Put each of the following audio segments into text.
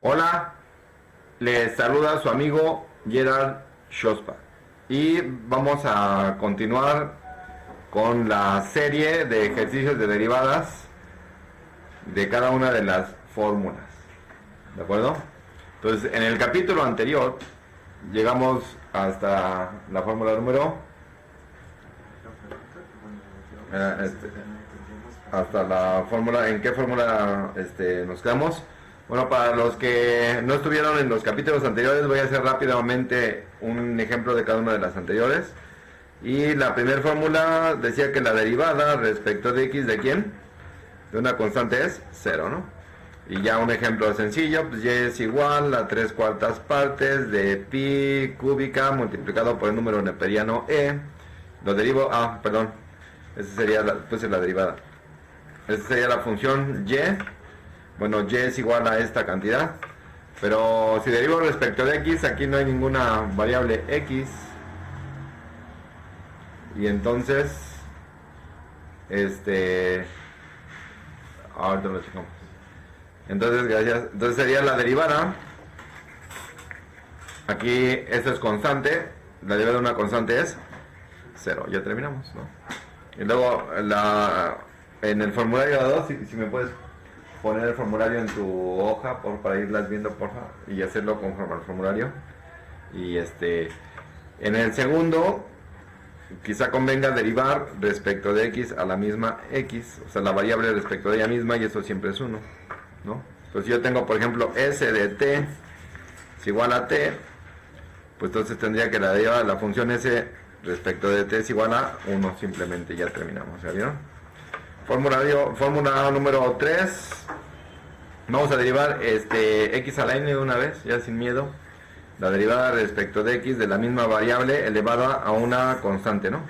Hola, les saluda su amigo Gerard Shospa y vamos a continuar con la serie de ejercicios de derivadas de cada una de las fórmulas. ¿De acuerdo? Entonces, en el capítulo anterior llegamos hasta la fórmula número hasta la fórmula, ¿en qué fórmula nos quedamos? Bueno, para los que no estuvieron en los capítulos anteriores, voy a hacer rápidamente un ejemplo de cada una de las anteriores. Y la primera fórmula decía que la derivada respecto de x de quién, de una constante, es 0, ¿no? Y ya un ejemplo sencillo, pues y es igual a 3/4 partes de pi cúbica multiplicado por el número neperiano e. Lo derivo, perdón, esa sería la derivada. Esa sería la función y. Bueno, y es igual a esta cantidad, pero si derivo respecto de x, aquí no hay ninguna variable x, y entonces ahorita lo checamos. Entonces, gracias. Entonces sería la derivada, aquí esto es constante, la derivada de una constante es 0. Ya terminamos, ¿no? Y luego en el formulario 2, si me puedes poner el formulario en tu hoja para irlas viendo, porfa, y hacerlo conforme al formulario. Y en el segundo, quizá convenga derivar respecto de x a la misma x, o sea, la variable respecto de ella misma, y eso siempre es 1, ¿no? Pues si yo tengo, por ejemplo, s de t es igual a t, pues entonces tendría que la derivada de la función s respecto de t es igual a 1, simplemente. Ya terminamos, ¿ya vieron? Fórmula número 3. Vamos a derivar x a la n de una vez, ya sin miedo. La derivada respecto de x de la misma variable elevada a una constante, ¿no?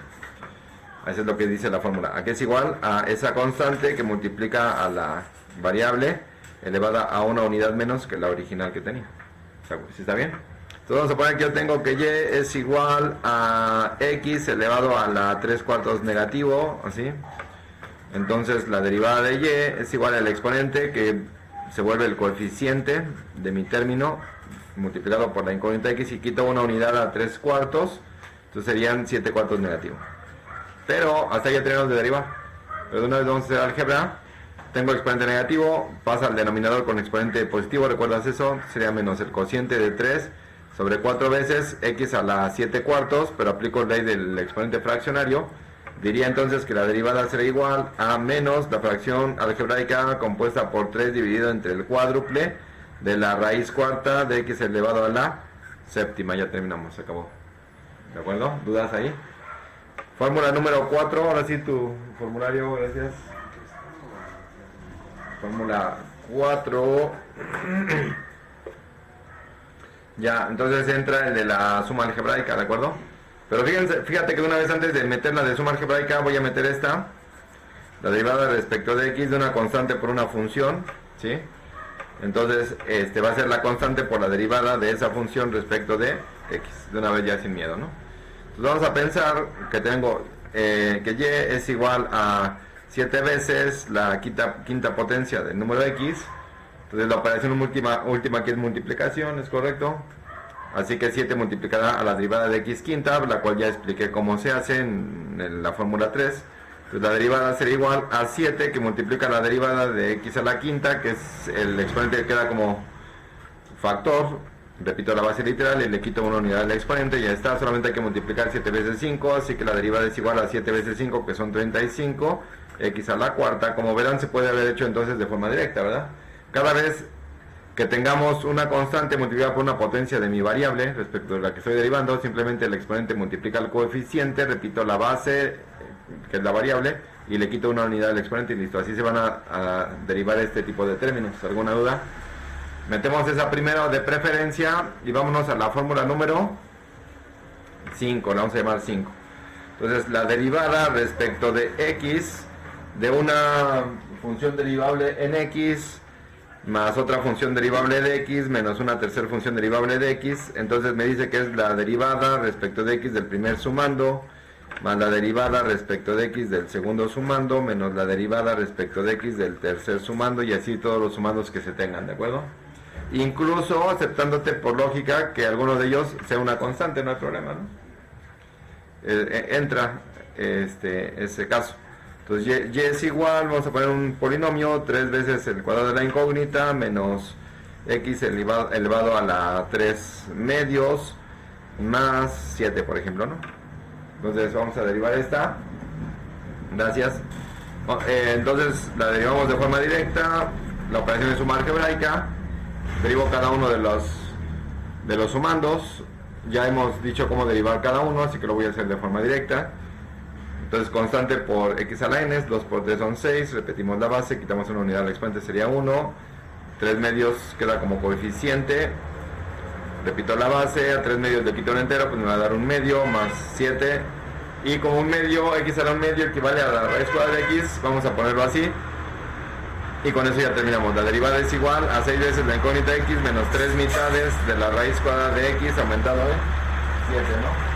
Eso es lo que dice la fórmula. Aquí es igual a esa constante que multiplica a la variable elevada a una unidad menos que la original que tenía. ¿Sí está bien? Entonces vamos a poner que yo tengo que y es igual a x elevado a la 3/4 negativo, así. Entonces la derivada de y es igual al exponente, que se vuelve el coeficiente de mi término multiplicado por la incógnita x, y quito una unidad a 3/4, entonces serían 7/4 negativo. Pero hasta ya tenemos de derivar. Pero de una vez vamos a hacer álgebra. Tengo exponente negativo, pasa al denominador con exponente positivo, ¿recuerdas eso? Sería menos el cociente de 3 sobre 4 veces x a la 7/4, pero aplico ley del exponente fraccionario. Diría entonces que la derivada será igual a menos la fracción algebraica compuesta por 3 dividido entre el cuádruple de la raíz cuarta de x elevado a la séptima. Ya terminamos, se acabó. ¿De acuerdo? ¿Dudas ahí? Fórmula número 4, ahora sí tu formulario, gracias. Fórmula 4. Ya, entonces entra el de la suma algebraica, ¿de acuerdo? Pero fíjate que una vez antes de meter la de suma algebraica voy a meter esta, la derivada respecto de x de una constante por una función, ¿sí? Entonces va a ser la constante por la derivada de esa función respecto de x, de una vez ya sin miedo, ¿no? Entonces vamos a pensar que tengo que y es igual a 7 veces la quinta potencia del número x. Entonces la operación última que es multiplicación, ¿es correcto? Así que 7 multiplicará a la derivada de x quinta, la cual ya expliqué cómo se hace en la fórmula 3. Entonces la derivada será igual a 7, que multiplica la derivada de x a la quinta, que es el exponente que queda como factor. Repito la base literal y le quito una unidad del exponente, y ya está. Solamente hay que multiplicar 7 veces 5, así que la derivada es igual a 7 veces 5, que son 35, x a la cuarta. Como verán, se puede haber hecho entonces de forma directa, ¿verdad? Cada vez que tengamos una constante multiplicada por una potencia de mi variable respecto de la que estoy derivando, simplemente el exponente multiplica el coeficiente, repito la base, que es la variable, y le quito una unidad del exponente y listo. Así se van a derivar este tipo de términos. ¿Alguna duda? Metemos esa primero de preferencia y vámonos a la fórmula número 5, la vamos a llamar 5. Entonces la derivada respecto de x de una función derivable en x más otra función derivable de x menos una tercera función derivable de x, entonces me dice que es la derivada respecto de x del primer sumando más la derivada respecto de x del segundo sumando menos la derivada respecto de x del tercer sumando, y así todos los sumandos que se tengan, ¿de acuerdo? incluso aceptándote por lógica que alguno de ellos sea una constante, no hay problema, ¿no? Entra ese caso. Entonces y es igual, vamos a poner un polinomio, 3 veces el cuadrado de la incógnita menos x elevado a la 3 medios más 7, por ejemplo, ¿no? Entonces vamos a derivar esta. Gracias. Entonces la derivamos de forma directa. La operación de suma algebraica. Derivo cada uno de los sumandos. Ya hemos dicho cómo derivar cada uno, así que lo voy a hacer de forma directa. Entonces constante por x a la n, 2 por 3 son 6, repetimos la base, quitamos una unidad, el exponente sería 1, 3 medios queda como coeficiente, repito la base, a 3 medios le quito un entero, pues me va a dar un medio, más 7, y como un medio, x a la un medio equivale a la raíz cuadrada de x, vamos a ponerlo así, y con eso ya terminamos. La derivada es igual a 6 veces la incógnita x menos 3 mitades de la raíz cuadrada de x aumentado de 7, ¿no?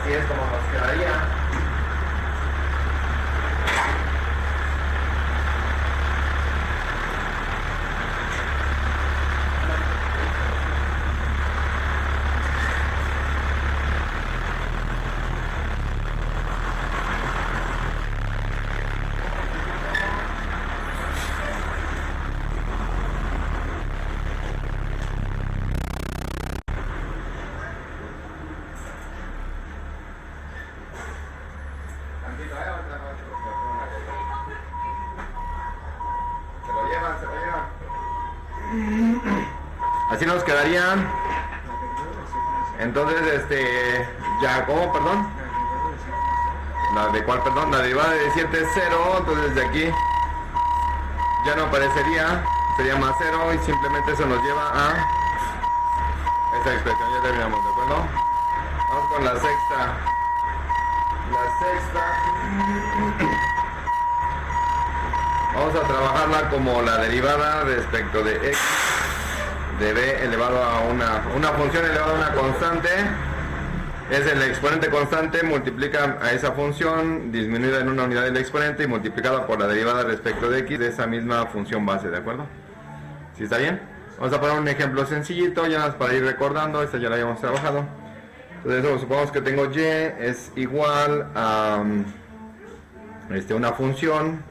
Así es como nos quedaría. Así nos quedarían. Entonces, ya, ¿cómo? Perdón. ¿La de cuál, perdón? La derivada de 7 es 0, entonces de aquí ya no aparecería, sería más 0 y simplemente eso nos lleva a esa expresión. Ya terminamos, ¿de acuerdo? Vamos con la sexta. La sexta. Vamos a trabajarla como la derivada respecto de x de b elevado a una función elevada a una constante. Es el exponente constante, multiplica a esa función disminuida en una unidad del exponente y multiplicada por la derivada respecto de x de esa misma función base, ¿de acuerdo? ¿Sí está bien? Vamos a poner un ejemplo sencillito, ya más para ir recordando, esta ya la habíamos trabajado. Entonces supongamos que tengo y es igual a una función.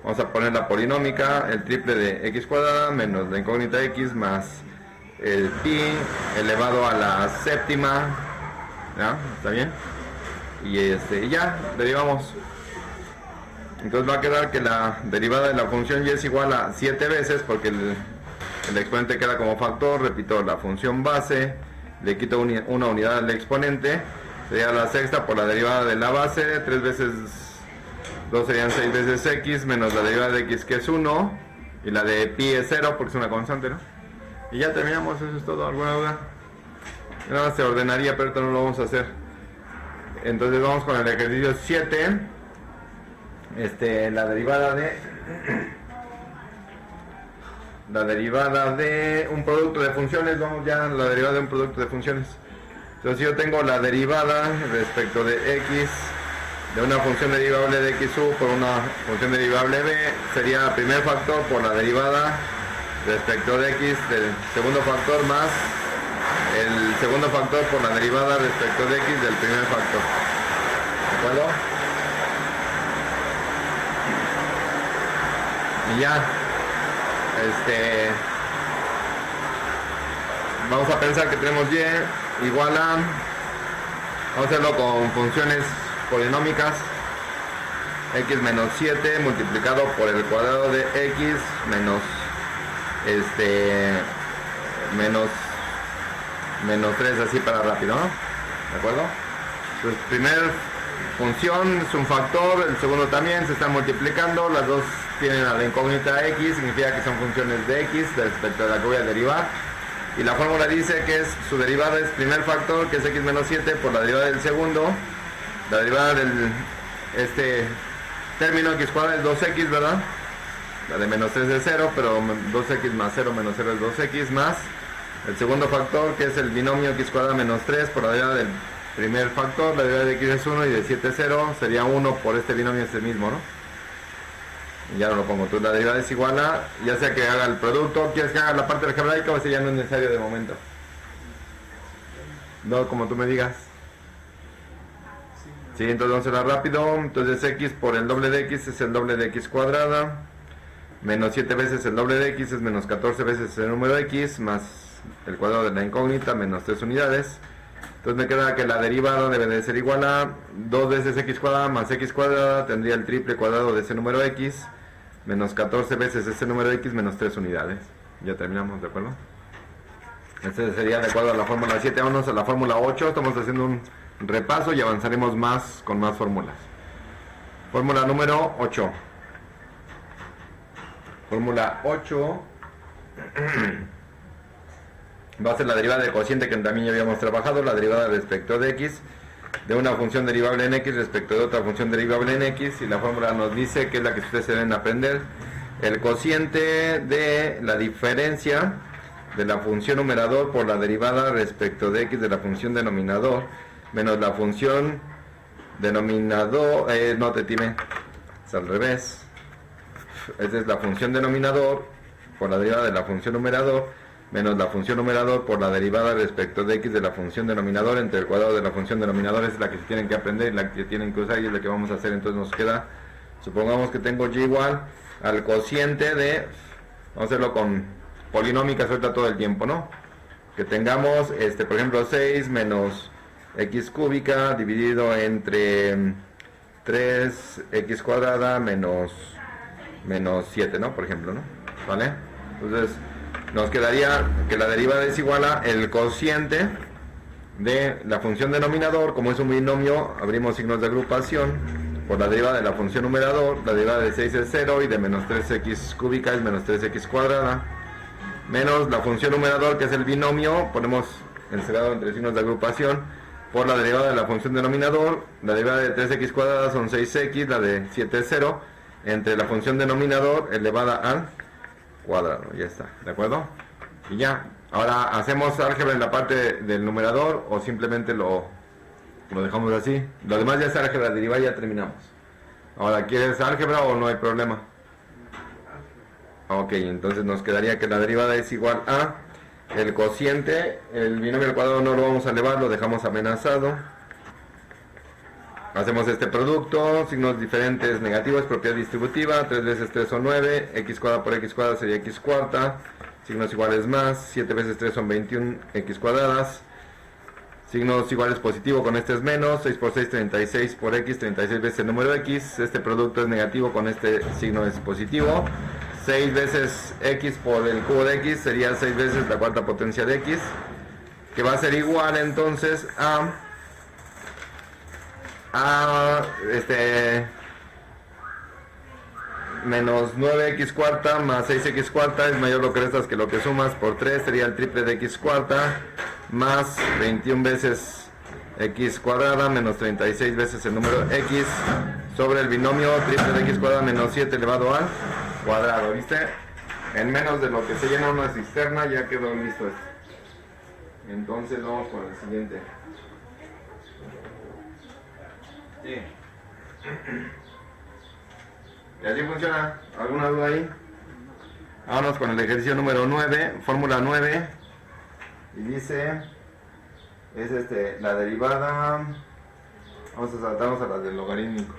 Vamos a poner la polinómica, el triple de x cuadrada menos la incógnita x más el pi elevado a la séptima. ¿Ya? ¿Está bien? Y ya, derivamos. Entonces va a quedar que la derivada de la función y es igual a 7 veces, porque el exponente queda como factor. Repito, la función base, le quito una unidad al exponente, sería la sexta por la derivada de la base, 3 veces 2 serían 6 veces x, menos la derivada de x que es 1, y la de pi es 0 porque es una constante, ¿no? Y ya terminamos, eso es todo. ¿Alguna duda? Nada más se ordenaría, pero ahorita no lo vamos a hacer. Entonces vamos con el ejercicio 7. La derivada de un producto de funciones. Vamos ya a la derivada de un producto de funciones. Entonces si yo tengo la derivada respecto de x de una función derivable de xu por una función derivable b, sería el primer factor por la derivada respecto de x del segundo factor más el segundo factor por la derivada respecto de x del primer factor. ¿De acuerdo? Y ya, vamos a pensar que tenemos y igual a, vamos a hacerlo con funciones polinómicas, x menos 7 multiplicado por el cuadrado de x menos menos 3, así para rápido, ¿no? ¿De acuerdo? Pues primer función es un factor, el segundo también, se están multiplicando, las dos tienen a la incógnita x, significa que son funciones de x respecto a la que voy a derivar, y la fórmula dice que su derivada es primer factor, que es x menos 7, por la derivada del segundo. La derivada del término x cuadrado es 2x, ¿verdad? La de menos 3 es 0, pero 2x más 0 menos 0 es 2x más el segundo factor, que es el binomio x cuadrado menos 3 por la derivada del primer factor. La derivada de x es 1 y de 7 es 0, sería 1 por este binomio mismo, ¿no? Ya no lo pongo. Entonces la derivada es igual a, ya sea que haga el producto, quieres que haga la parte algebraica, o sea, ya no es necesario de momento. No, como tú me digas. Sí, entonces vamos a hacerla rápido. Entonces x por el doble de x es el doble de x cuadrada. Menos 7 veces el doble de x es menos 14 veces el número x, más el cuadrado de la incógnita, menos 3 unidades. Entonces me queda que la derivada debe de ser igual a 2 veces x cuadrada más x cuadrada, tendría el triple cuadrado de ese número x, menos 14 veces ese número x, menos 3 unidades. Ya terminamos, ¿de acuerdo? Este sería de acuerdo a la fórmula 7. Vámonos a la fórmula 8, estamos haciendo un repaso y avanzaremos más con más fórmulas. Fórmula número 8. Fórmula 8 va a ser la derivada del cociente que también ya habíamos trabajado, la derivada respecto de x, de una función derivable en x respecto de otra función derivable en x, y la fórmula nos dice que es la que ustedes se deben aprender. El cociente de la diferencia de la función numerador por la derivada respecto de x de la función denominador, menos la función denominador, no te time, es al revés. Esta es la función denominador por la derivada de la función numerador, menos la función numerador por la derivada respecto de x de la función denominador entre el cuadrado de la función denominador. Es la que se tienen que aprender y la que tienen que usar, y es la que vamos a hacer. Entonces nos queda, supongamos que tengo y igual al cociente de, vamos a hacerlo con polinómica suelta todo el tiempo, ¿no? Que tengamos, por ejemplo, 6 menos x cúbica dividido entre 3x cuadrada menos 7, ¿no? Por ejemplo, ¿no? ¿Vale? Entonces nos quedaría que la derivada es igual a el cociente de la función denominador. Como es un binomio, abrimos signos de agrupación, por la derivada de la función numerador. La derivada de 6 es 0 y de menos 3x cúbica es menos 3x cuadrada, menos la función numerador, que es el binomio, ponemos encerrado entre signos de agrupación, por la derivada de la función denominador. La derivada de 3x cuadrada son 6x, la de 7 es 0, entre la función denominador elevada al cuadrado. Ya está, ¿de acuerdo? Y ya, ahora hacemos álgebra en la parte del numerador, o simplemente lo dejamos así. Lo demás ya es álgebra derivada, ya terminamos. Ahora, ¿quieres álgebra o no hay problema? Ok, entonces nos quedaría que la derivada es igual a el cociente, el binomio al cuadrado no lo vamos a elevar, lo dejamos amenazado. Hacemos este producto, signos diferentes negativos, propiedad distributiva, 3 veces 3 son 9, x cuadrada por x cuadrada sería x cuarta, signos iguales más, 7 veces 3 son 21 x cuadradas, signos iguales positivo, con este es menos, 6 por 6 36 por x, 36 veces el número x, este producto es negativo, con este signo es positivo, 6 veces x por el cubo de x sería 6 veces la cuarta potencia de x, que va a ser igual entonces a menos 9x cuarta más 6x cuarta es mayor lo que restas que lo que sumas por 3, sería el triple de x cuarta, más 21 veces x cuadrada menos 36 veces el número x, sobre el binomio triple de x cuadrada menos 7 elevado al cuadrado. ¿Viste? En menos de lo que se llena una cisterna ya quedó listo esto. Entonces vamos con el siguiente. Sí. Y así funciona. ¿Alguna duda ahí? Vámonos con el ejercicio número 9, fórmula 9. Y dice, es la derivada. Vamos a saltarnos a la del logarítmico.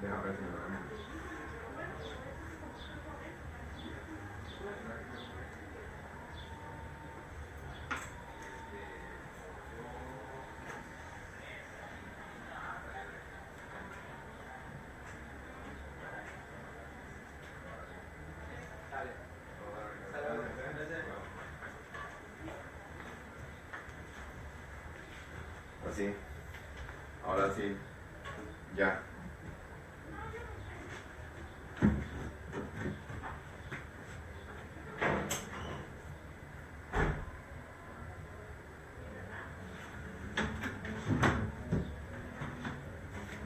Déjame ver si me lo cambio. Así. Ahora sí. Ya.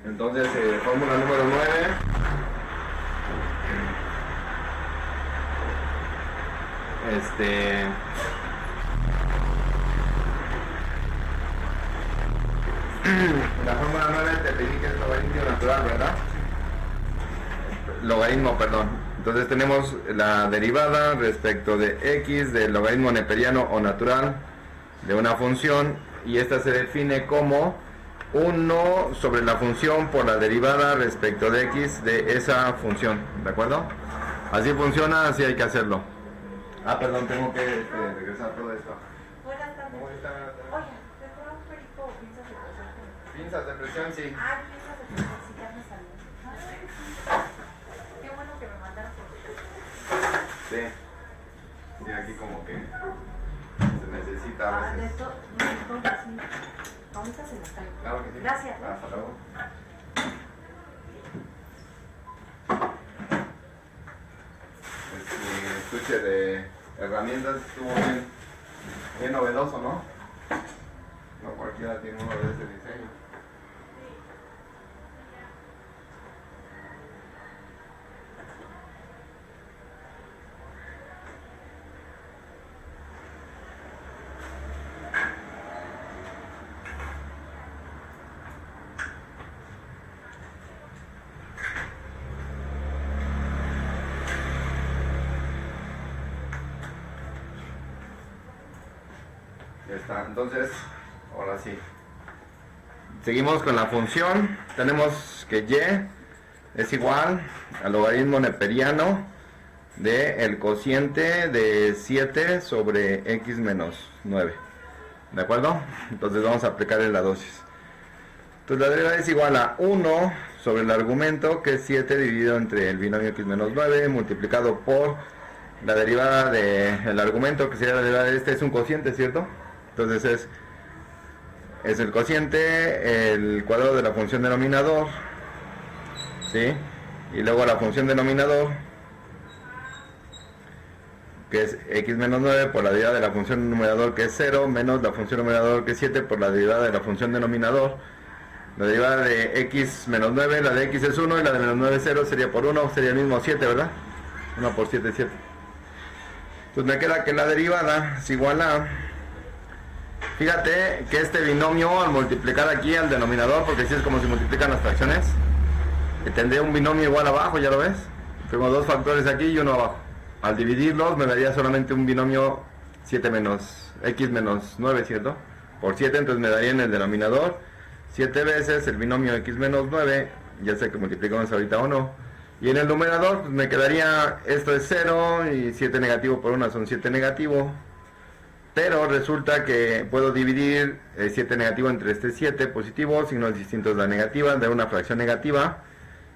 Entonces, fórmula número 9. La fórmula 9 te pedí que es logaritmo de una natural, ¿verdad? Logaritmo, perdón. Entonces tenemos la derivada respecto de x del logaritmo neperiano o natural de una función, y esta se define como 1 sobre la función por la derivada respecto de x de esa función, ¿de acuerdo? Así funciona, así hay que hacerlo. Ah, perdón, tengo que regresar todo esto. Buenas tardes. Buenas tardes. Oye, ¿te fueron un perico o pinzas de presión? Pinzas de presión, sí. Ah, pinzas de presión, sí, ya me salió. Qué bueno que me mandaron por... Sí. Sí, aquí como que se necesita a Ah, de veces. esto, no, sí. Ahorita se me está. Claro que sí. Gracias. Hasta luego. Este estuche de herramientas estuvo bien novedoso, ¿no? No cualquiera tiene uno de ese diseño. Ya está, entonces, ahora sí. Seguimos con la función. Tenemos que y es igual al logaritmo neperiano de el cociente de 7 sobre x menos 9. ¿De acuerdo? Entonces vamos a aplicarle la dosis. Entonces la derivada es igual a 1 sobre el argumento, que es 7 dividido entre el binomio x menos 9, multiplicado por la derivada del argumento, que sería la derivada de este, es un cociente, ¿cierto? Entonces es el cociente, el cuadrado de la función denominador, ¿sí? Y luego la función denominador, que es x menos 9 por la derivada de la función numerador, que es 0, menos la función numerador, que es 7, por la derivada de la función denominador. La derivada de x menos 9, la de x es 1 y la de menos 9 es 0, sería por 1, sería el mismo 7, ¿verdad? 1 por 7 es 7. Entonces me queda que la derivada es igual a... Fíjate que este binomio, al multiplicar aquí al denominador, porque así es como se multiplican las fracciones, que tendría un binomio igual abajo, ¿ya lo ves? Tengo dos factores aquí y uno abajo. Al dividirlos me daría solamente un binomio 7 menos x menos 9, ¿cierto? Por 7, entonces me daría en el denominador 7 veces el binomio x menos 9, ya sé que multiplicamos ahorita o no. Y en el numerador pues me quedaría, esto es 0 y 7 negativo por 1 son 7 negativo. Pero resulta que puedo dividir 7 negativo entre este 7 positivo, signos distintos de la negativa, de una fracción negativa.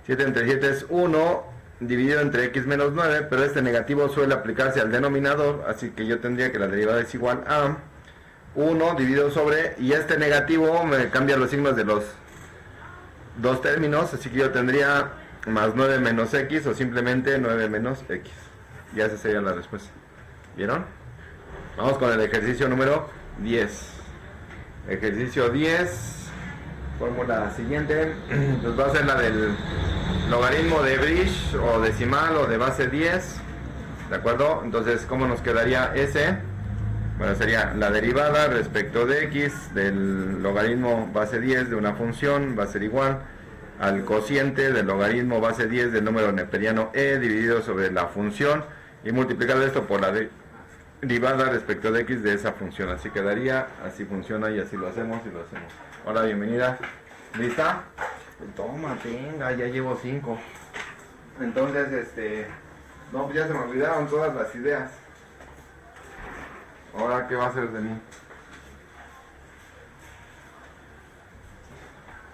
7 entre 7 es 1, dividido entre x menos 9, pero este negativo suele aplicarse al denominador, así que yo tendría que la derivada es igual a 1 dividido sobre, y este negativo me cambia los signos de los dos términos, así que yo tendría más 9 menos x, o simplemente 9 menos x. Y esa sería la respuesta. ¿Vieron? Vamos con el ejercicio número 10. Ejercicio 10, fórmula siguiente, pues va a ser la del logaritmo de Bridge o decimal o de base 10, ¿de acuerdo? Entonces, ¿cómo nos quedaría ese? Bueno, sería la derivada respecto de x del logaritmo base 10 de una función, va a ser igual al cociente del logaritmo base 10 del número neperiano e dividido sobre la función y multiplicar esto por la derivada respecto de x de esa función. Así quedaría, así funciona y así lo hacemos y lo hacemos. Hola, bienvenida. ¿Lista? Toma, venga, ya llevo 5. Entonces, no, pues ya se me olvidaron todas las ideas. Ahora, ¿qué va a hacer de mí?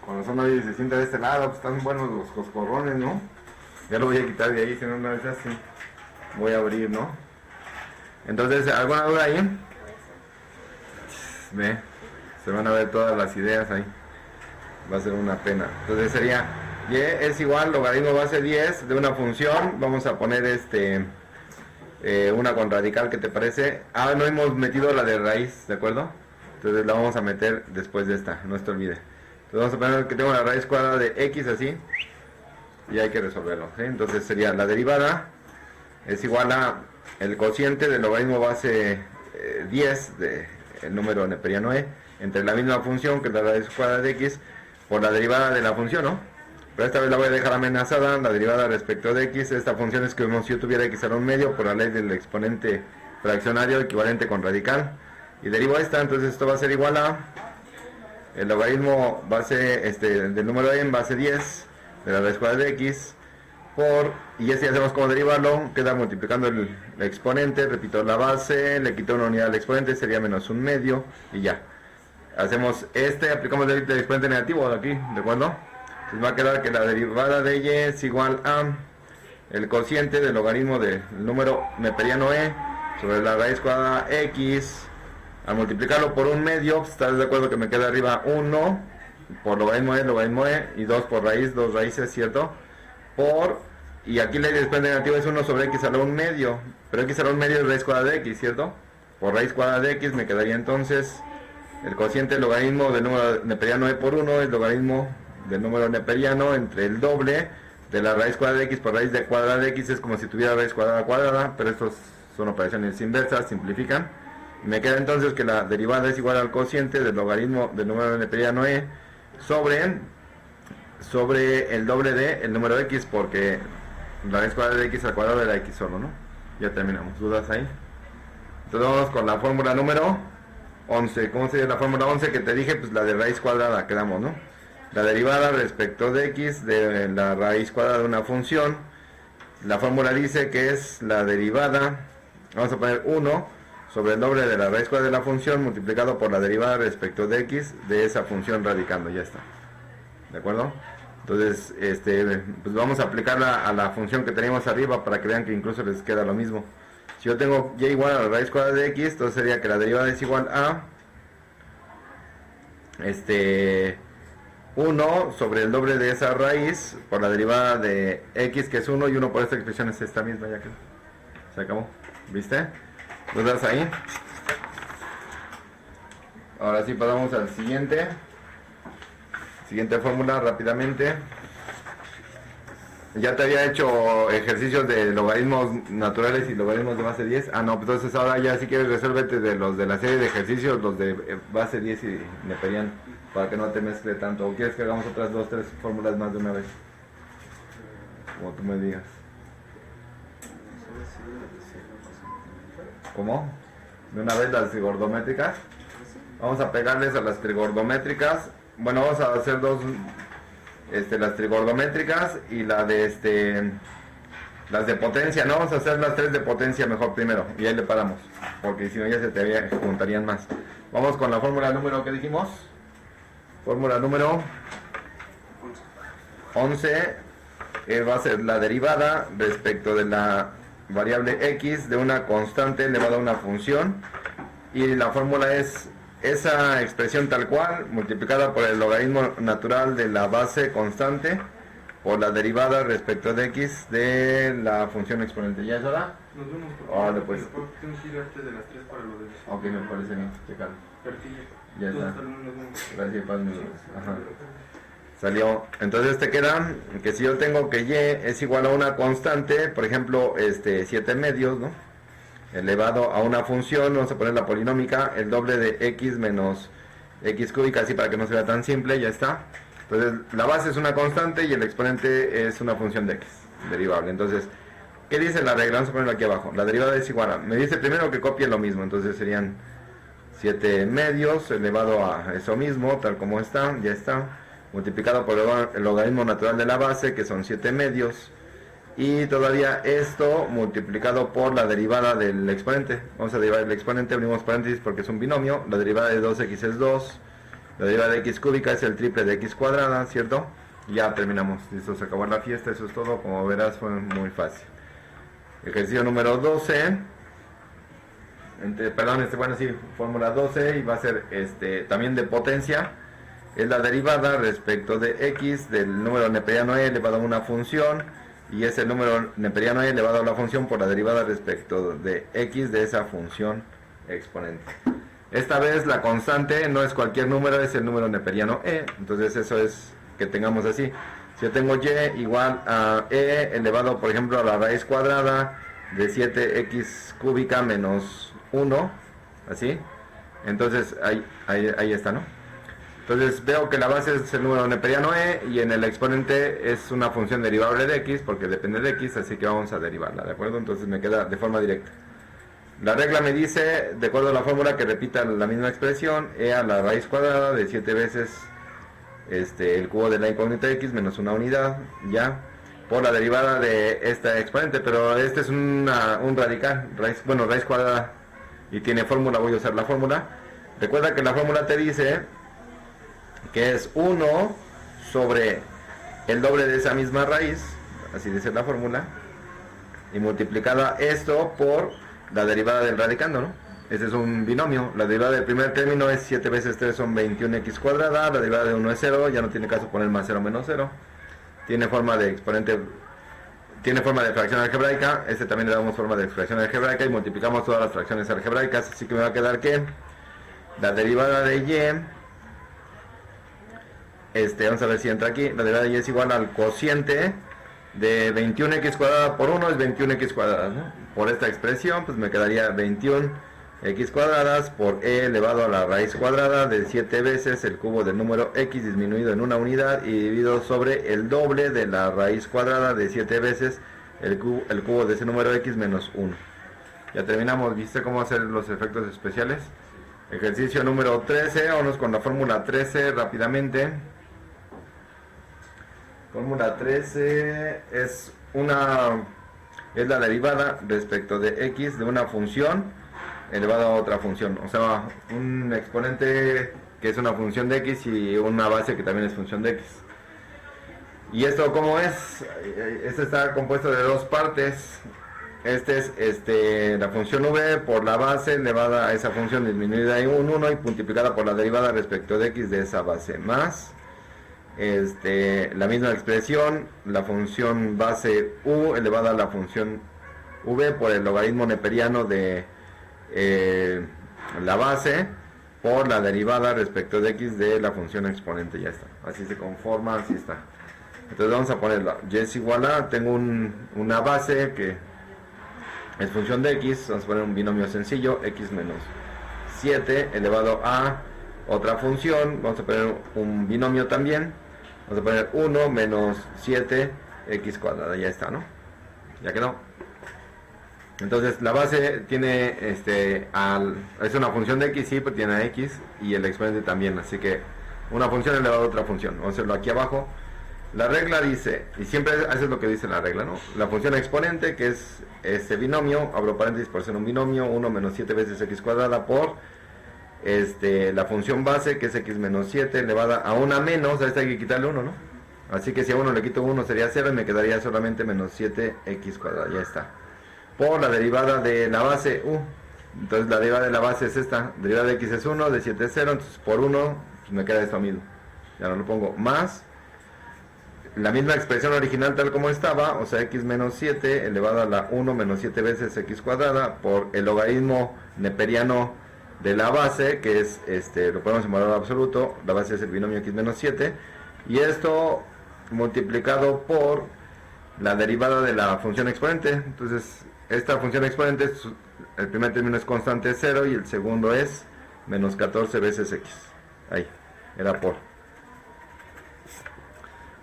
Cuando son hoy se sienta de este lado, pues están buenos los coscorrones, ¿no? Ya lo voy a quitar de ahí, si no una vez así. Voy a abrir, ¿no? Entonces, ¿alguna duda ahí? Ve, se van a ver todas las ideas ahí. Va a ser una pena. Entonces sería y es igual logaritmo base 10 de una función. Vamos a poner una con radical, ¿qué te parece? Ah, no hemos metido la de raíz, ¿de acuerdo? Entonces la vamos a meter después de esta, no se te olvide. Entonces vamos a poner que tengo la raíz cuadrada de x así, y hay que resolverlo, ¿sí? Entonces sería la derivada es igual a el cociente del logaritmo base 10 del número neperiano e entre la misma función, que es la raíz cuadrada de x, por la derivada de la función, ¿no? pero esta vez la voy a dejar amenazada. La derivada respecto de x, esta función es como si yo tuviera x a la 1 medio por la ley del exponente fraccionario equivalente con radical, y derivo esta, entonces esto va a ser igual a el logaritmo base del número n base 10 de la raíz cuadrada de x por, y este ya sabemos cómo derivarlo, queda multiplicando el exponente, repito la base, le quito una unidad al exponente, sería menos 1 medio, y ya. Hacemos aplicamos el exponente negativo de aquí, ¿de acuerdo? Entonces va a quedar que la derivada de y es igual a el cociente del logaritmo del número neperiano e sobre la raíz cuadrada x, al multiplicarlo por 1 medio, pues, ¿estás de acuerdo que me queda arriba 1 por logaritmo e, y 2 por raíz, 2 raíces, ¿cierto? Por, y aquí la exponente negativo es 1 sobre x a la 1 medio, pero x a la 1 medio es raíz cuadrada de x, ¿cierto? Por raíz cuadrada de x me quedaría entonces el cociente del logaritmo del número neperiano e por 1, el logaritmo del número neperiano entre el doble de la raíz cuadrada de x por raíz de cuadrada de x, es como si tuviera raíz cuadrada cuadrada, pero estos son operaciones inversas, simplifican. Me queda entonces que la derivada es igual al cociente del logaritmo del número neperiano e sobre el doble de el número x, porque la raíz cuadrada de x al cuadrado era x solo, ¿no? Ya terminamos. ¿Dudas ahí? Entonces vamos con la fórmula número 11. ¿Cómo sería la fórmula 11 que te dije? Pues la de raíz cuadrada, quedamos, ¿no? La derivada respecto de x de la raíz cuadrada de una función. La fórmula dice que es la derivada, vamos a poner 1 sobre el doble de la raíz cuadrada de la función multiplicado por la derivada respecto de x de esa función radicando, ya está. ¿De acuerdo? Entonces, pues vamos a aplicarla a la función que teníamos arriba para que vean que incluso les queda lo mismo. Si yo tengo y igual a la raíz cuadrada de x, entonces sería que la derivada es igual a 1 sobre el doble de esa raíz por la derivada de x, que es 1, y 1 por esta expresión es esta misma, ya que se acabó. ¿Viste? ¿Dudas ahí? Ahora sí pasamos al siguiente fórmula rápidamente. Ya te había hecho ejercicios de logaritmos naturales y logaritmos de base 10. Ah, no, pues entonces ahora ya si quieres resuélvete de los de la serie de ejercicios, los de base 10 y neperiano, para que no te mezcle tanto. ¿O quieres que hagamos otras 2, 3 fórmulas más de una vez? Como tú me digas. ¿Cómo? ¿De una vez las trigordométricas? Vamos a pegarles a las trigordométricas. Bueno, vamos a hacer dos, las trigordométricas y la de las de potencia. No, vamos a hacer las 3 de potencia mejor primero, y ahí le paramos, porque si no ya se te juntarían más. Vamos con la fórmula número que dijimos. Fórmula número 11 va a ser la derivada respecto de la variable x de una constante elevada a una función, y la fórmula es esa expresión tal cual multiplicada por el logaritmo natural de la base constante por la derivada respecto de x de la función exponente. ¿Ya es hora? Nos vemos. Órale, pues. Tengo que ir antes de las 3 para lo de... Ok, me parece bien, checar. Cartilla. Ya está. Hasta luego, nos vemos. Gracias, Pablo. Ajá. Salió. Entonces te queda que si yo tengo que y es igual a una constante, por ejemplo, 7 medios, ¿no? Elevado a una función, vamos a poner la polinómica, el doble de x menos x cúbica, así para que no sea tan simple, ya está. Entonces la base es una constante y el exponente es una función de x, derivable. Entonces, ¿qué dice la regla? Vamos a ponerlo aquí abajo. La derivada es igual a, me dice primero que copie lo mismo, entonces serían 7 medios elevado a eso mismo, tal como está, ya está, multiplicado por el logaritmo natural de la base, que son 7 medios, y todavía esto multiplicado por la derivada del exponente. Vamos a derivar el exponente, abrimos paréntesis porque es un binomio. La derivada de 2x es 2, la derivada de x cúbica es el triple de x cuadrada, ¿cierto? Ya terminamos, listo, se acabó la fiesta, eso es todo. Como verás fue muy fácil. Ejercicio número 12, fórmula 12, y va a ser también de potencia. Es la derivada respecto de x del número neperiano e elevado a una función, y es el número neperiano e elevado a la función por la derivada respecto de x de esa función exponente. Esta vez la constante no es cualquier número, es el número neperiano e, entonces eso es que tengamos así. Si yo tengo y igual a e elevado, por ejemplo, a la raíz cuadrada de 7x cúbica menos 1, así, entonces ahí está, ¿no? Entonces veo que la base es el número neperiano E y en el exponente es una función derivable de X porque depende de X, así que vamos a derivarla, ¿de acuerdo? Entonces me queda de forma directa. La regla me dice, de acuerdo a la fórmula, que repita la misma expresión, E a la raíz cuadrada de 7 veces el cubo de la incógnita X menos una unidad, ya, por la derivada de esta exponente, pero este es un radical, raíz cuadrada, y tiene fórmula, voy a usar la fórmula. Recuerda que la fórmula te dice que es 1 sobre el doble de esa misma raíz, así dice la fórmula, y multiplicada esto por la derivada del radicando, ¿no? Este es un binomio. La derivada del primer término es 7 veces 3 son 21x cuadrada, la derivada de 1 es 0, ya no tiene caso poner más 0 menos 0. Tiene forma de exponente, tiene forma de fracción algebraica, este también le damos forma de fracción algebraica y multiplicamos todas las fracciones algebraicas, así que me va a quedar que la derivada de y, vamos a ver si entra aquí, la derivada de y es igual al cociente de 21x cuadrada por 1 es 21x cuadrada, ¿no? Por esta expresión pues me quedaría 21x cuadradas por e elevado a la raíz cuadrada de 7 veces el cubo del número x disminuido en una unidad y dividido sobre el doble de la raíz cuadrada de 7 veces el cubo de ese número x menos 1. Ya terminamos. ¿Viste cómo hacer los efectos especiales? Ejercicio número 13, vamos con la fórmula 13 rápidamente. Fórmula 13 es la derivada respecto de x de una función elevado a otra función, o sea, un exponente que es una función de x y una base que también es función de x. ¿Y esto cómo es? Este está compuesto de dos partes. Este es la función v por la base elevada a esa función disminuida en un 1 y multiplicada por la derivada respecto de x de esa base, más la misma expresión, la función base u elevada a la función v por el logaritmo neperiano de la base por la derivada respecto de x de la función exponente. Ya está, así se conforma, así está. Entonces vamos a ponerlo, y es igual a, tengo una base que es función de x, vamos a poner un binomio sencillo, x menos 7 elevado a otra función, vamos a poner un binomio también, vamos a poner 1 menos 7x cuadrada, ya está, ¿no? Ya quedó. Entonces la base tiene, es una función de x, sí, pero tiene a x y el exponente también, así que una función elevada a otra función. Vamos a hacerlo aquí abajo. La regla dice, y siempre haces lo que dice la regla, ¿no? La función exponente, que es este binomio, abro paréntesis por ser un binomio, 1 menos 7 veces x cuadrada por la función base, que es x menos 7 elevada a una menos, a esta hay que quitarle 1, ¿no? Así que si a 1 le quito 1 sería 0 y me quedaría solamente menos 7x cuadrada, ya está. Por la derivada de la base u, entonces la derivada de la base es esta, derivada de x es 1, de 7 es 0, entonces por 1 pues me queda esto mismo, ya no lo pongo, más la misma expresión original tal como estaba, o sea x menos 7 elevado a la 1 menos 7 veces x cuadrada por el logaritmo neperiano de la base, que es, lo ponemos en valor absoluto, la base es el binomio x menos 7, y esto multiplicado por la derivada de la función exponente. Entonces esta función exponente, el primer término es constante 0 y el segundo es menos 14 veces x, ahí, era por.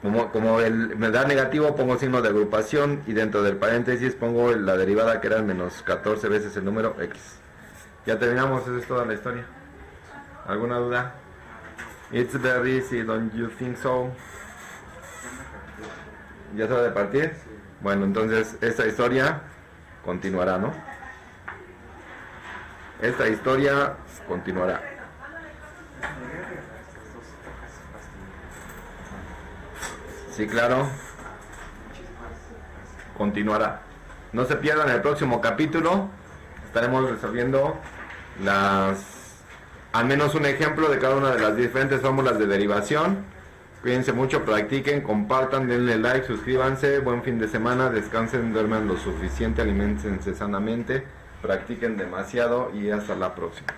Como me da negativo pongo signo de agrupación y dentro del paréntesis pongo la derivada que era menos 14 veces el número x. Ya terminamos, eso es toda la historia. ¿Alguna duda? It's very easy, don't you think so? ¿Ya se va de partir? Bueno, entonces esta historia continuará, ¿no? Esta historia continuará. Sí, claro. Continuará. No se pierdan el próximo capítulo. Estaremos resolviendo al menos un ejemplo de cada una de las diferentes fórmulas de derivación. Cuídense mucho, practiquen, compartan, denle like, suscríbanse. Buen fin de semana, descansen, duerman lo suficiente, aliméntense sanamente, practiquen demasiado y hasta la próxima.